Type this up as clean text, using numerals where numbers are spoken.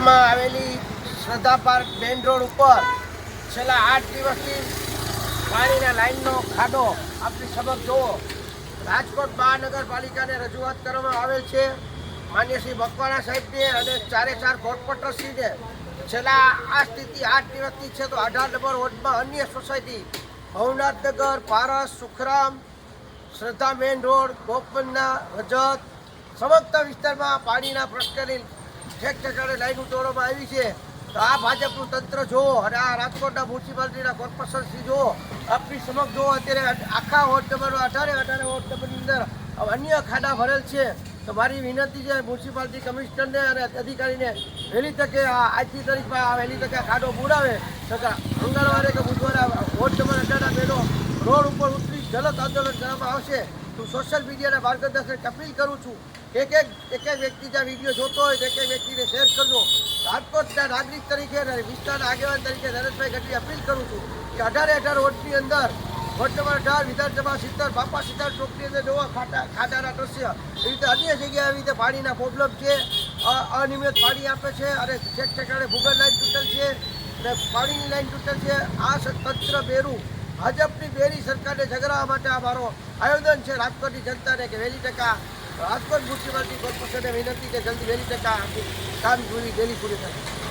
માં આવેલી શ્રદ્ધા પાર્ક મેઇન રોડ ઉપર છેલ્લા 8 દિવસથી પાણીના લાઇનનો ખાડો આપણી સમક્ષ જુઓ. રાજકોટ મહાનગરપાલિકાને રજૂઆત કરવામાં આવેલ છે. માન્ય શ્રી મકવાણા સાહેબને અને 4 કોર્પોરેટરશ્રીને છેલ્લા આ સ્થિતિ 8 દિવસથી છે. તો 18 નંબર વોર્ડમાં અન્ય સોસાયટી ભવનાથનગર, પારસ, સુખરામ, શ્રદ્ધા મેઇન રોડ, ગોપમન્ના, રજત સમગ્ર વિસ્તારમાં પાણીના પ્રશ્નની ઠેક ઠેકાણે લાઈન તોડવામાં આવી છે. તો આ ભાજપનું તંત્ર જુઓ અને આ રાજકોટના મ્યુનિસિપાલિટીના કોર્પોરેશનશ્રી જુઓ. આપણી સમક્ષ જુઓ, અત્યારે આખા વોર્ડ નંબર 18 વોર્ડ નંબરની અંદર અન્ય ખાડા ભરેલ છે. તો મારી વિનંતી છે મ્યુનિસિપાલિટી કમિશનરને અને અધિકારીને વહેલી તકે આજની તારીખમાં વહેલી તકે ખાડો બુરાવે. મંગળવારે કે બુધવારે વોર્ડ નંબર 18 બેનો રોડ ઉપર ઉતરી જલદ આંદોલન કરવામાં આવશે. હું સોશિયલ મીડિયાના માર્ગદર્શક અપીલ કરું છું. એક વ્યક્તિ જ્યાં વિડીયો જોતો હોય એક વ્યક્તિને શેર કરજો. રાજકોટના નાગરિક તરીકે અને વિસ્તારના આગેવાન તરીકે નરેશભાઈ ગઢવી અપીલ કરું છું કે 18 વોર્ડની અંદર વોર્ડ નંબર 18 વિધાનસભા સીતર બાપા સીતર ચોકની અંદર જોવા ખાડાના દ્રશ્ય. એવી રીતે અન્ય જગ્યાએ એવી રીતે પાણીના પ્રોબ્લેમ છે. અનિયમિત પાણી આપે છે અને ઠેક ઠેકાણે ભૂગર્ભ લાઈન તૂટેલ છે અને પાણીની લાઈન તૂટેલ છે. આ તંત્ર બેરું ભાજપની બેરી સરકારને જગાડવા માટે આ મારો આયોજન છે રાજકોટની જનતાને કે વહેલી ટકા રાજકોટ મ્યુનિસિપાલિટી કોર્પોરેશનને વિનંતી કે જલ્દી વહેલી ટકા કામ પૂરી થાય.